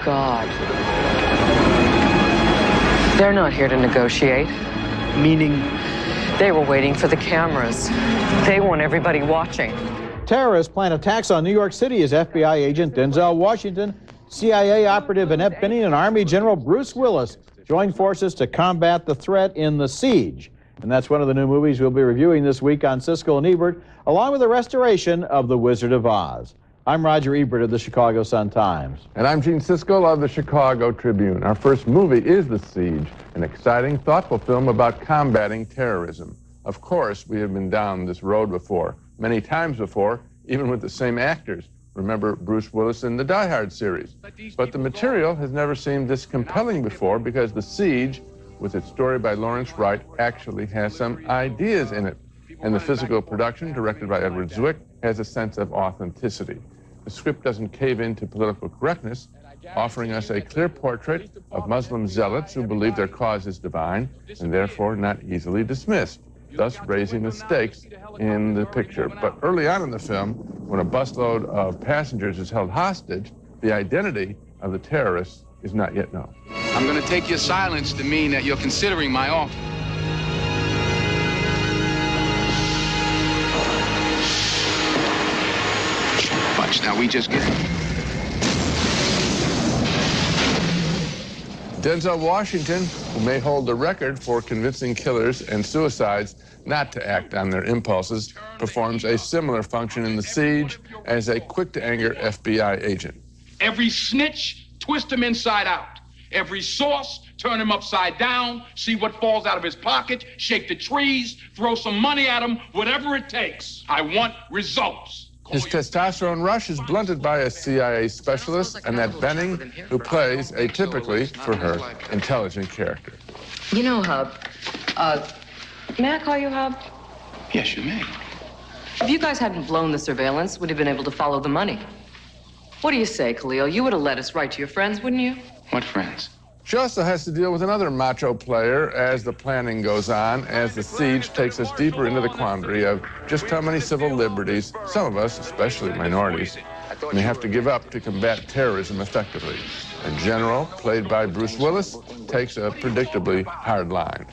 God. They're not here to negotiate. Meaning? They were waiting for the cameras. They want everybody watching. Terrorists plan attacks on New York City as FBI agent Denzel Washington, CIA operative Annette Bening, and Army General Bruce Willis join forces to combat the threat in The Siege. And that's one of the new movies we'll be reviewing this week on Siskel and Ebert, along with the restoration of The Wizard of Oz. I'm Roger Ebert of the Chicago Sun-Times. And I'm Gene Siskel of the Chicago Tribune. Our first movie is The Siege, an exciting, thoughtful film about combating terrorism. Of course, we have been down this road before, many times before, even with the same actors. Remember Bruce Willis in the Die Hard series. But the material has never seemed this compelling before because The Siege, with its story by Lawrence Wright, actually has some ideas in it. And the physical production, directed by Edward Zwick, has a sense of authenticity. The script doesn't cave into political correctness, offering us a clear portrait of Muslim zealots who believe their cause is divine and therefore not easily dismissed, thus raising the stakes in the picture. But early on in the film, when a busload of passengers is held hostage, the identity of the terrorists is not yet known. I'm going to take your silence to mean that you're considering my offer. Watch, now we just get it. Denzel Washington, who may hold the record for convincing killers and suicides not to act on their impulses, performs a similar function in The Siege as a quick-to-anger FBI agent. Every snitch, twist him inside out. Every source, turn him upside down, see what falls out of his pocket, shake the trees, throw some money at him, whatever it takes. I want results. His testosterone rush is blunted by a CIA specialist, Annette Bening, who plays atypically for her intelligent character. You know, Hub, may I call you Hub? Yes, you may. If you guys hadn't blown the surveillance, we'd have been able to follow the money. What do you say, Khalil? You would have led us right to your friends, wouldn't you? What friends? She also has to deal with another macho player as the planning goes on, as The Siege takes us deeper into the quandary of just how many civil liberties some of us, especially minorities, may have to give up to combat terrorism effectively. A general, played by Bruce Willis, takes a predictably hard line.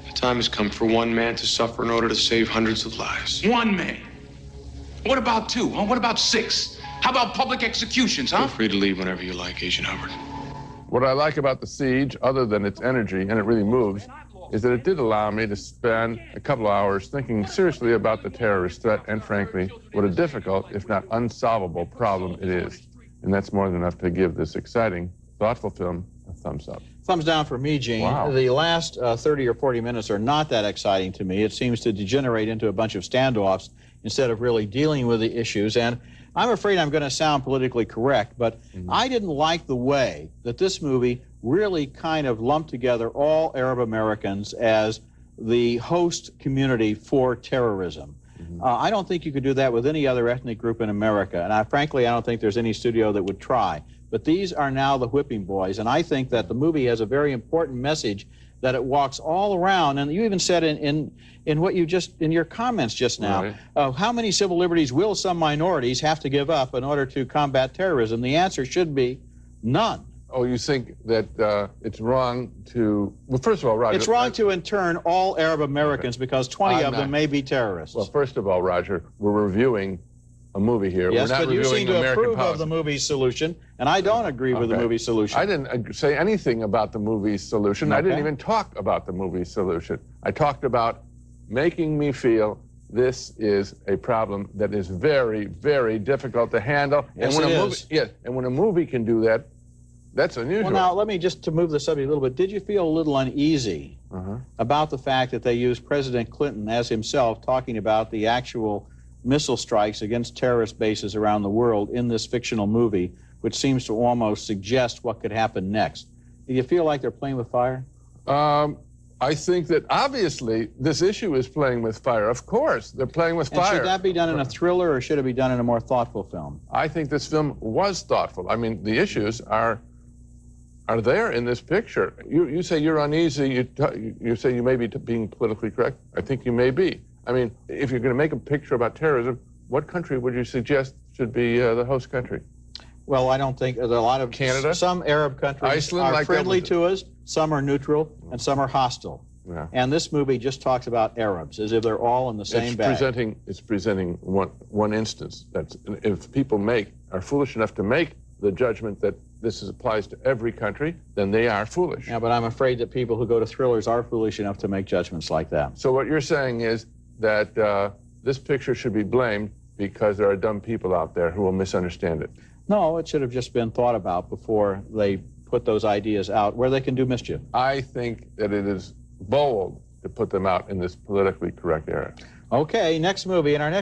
The time has come for one man to suffer in order to save hundreds of lives. One man. What about two? Huh? What about six? How about public executions, huh? Feel free to leave whenever you like, Agent Hubbard. What I like about The Siege, other than its energy, and it really moves, is that it did allow me to spend a couple of hours thinking seriously about the terrorist threat and, frankly, what a difficult, if not unsolvable, problem it is. And that's more than enough to give this exciting, thoughtful film a thumbs up. Thumbs down for me, Gene. Wow. The last 30 or 40 minutes are not that exciting to me. It seems to degenerate into a bunch of standoffs instead of really dealing with the issues. And I'm afraid I'm going to sound politically correct, but I didn't like the way that this movie really kind of lumped together all Arab Americans as the host community for terrorism. I don't think you could do that with any other ethnic group in America, and frankly, I don't think there's any studio that would try. But these are now the whipping boys, and I think that the movie has a very important message that it walks all around, and you even said in what you just, in your comments just now, right, how many civil liberties will some minorities have to give up in order to combat terrorism? The answer should be none. Oh, you think that it's wrong to, well, first of all, Roger. It's wrong to intern all Arab Americans because 20 of them may be terrorists. Well, first of all, Roger, we're reviewing a movie here. Yes, we're not but you reviewing seem to American approve policy. of the movie solution, and I don't agree with the movie solution. I didn't say anything about the movie solution. I didn't even talk about the movie solution. I talked about making me feel this is a problem that is very, very difficult to handle. Yes, and when it a movie, is. yes, and when a movie can do that, that's unusual. Well, now, let me just, to move the subject a little bit, did you feel a little uneasy about the fact that they used President Clinton as himself talking about the actual missile strikes against terrorist bases around the world in this fictional movie, which seems to almost suggest what could happen next? Do you feel like they're playing with fire? I think that obviously this issue is playing with fire. Of course, they're playing with And fire. should that be done in a thriller, or should it be done in a more thoughtful film? I think this film was thoughtful. I mean, the issues are there in this picture. You say you're uneasy. You say you may be being politically correct. I think you may be. I mean, if you're going to make a picture about terrorism, what country would you suggest should be the host country? Well, I don't think there's a lot of Canada? Some Arab countries Iceland, are like friendly that to us, some are neutral, and some are hostile. Yeah. And this movie just talks about Arabs as if they're all in the same bag. It's presenting one instance. That's if people are foolish enough to make the judgment that this applies to every country, then they are foolish. Yeah, but I'm afraid that people who go to thrillers are foolish enough to make judgments like that. So what you're saying is that this picture should be blamed because there are dumb people out there who will misunderstand it. No, it should have just been thought about before they put those ideas out where they can do mischief. I think that it is bold to put them out in this politically correct era. Okay, next movie in our next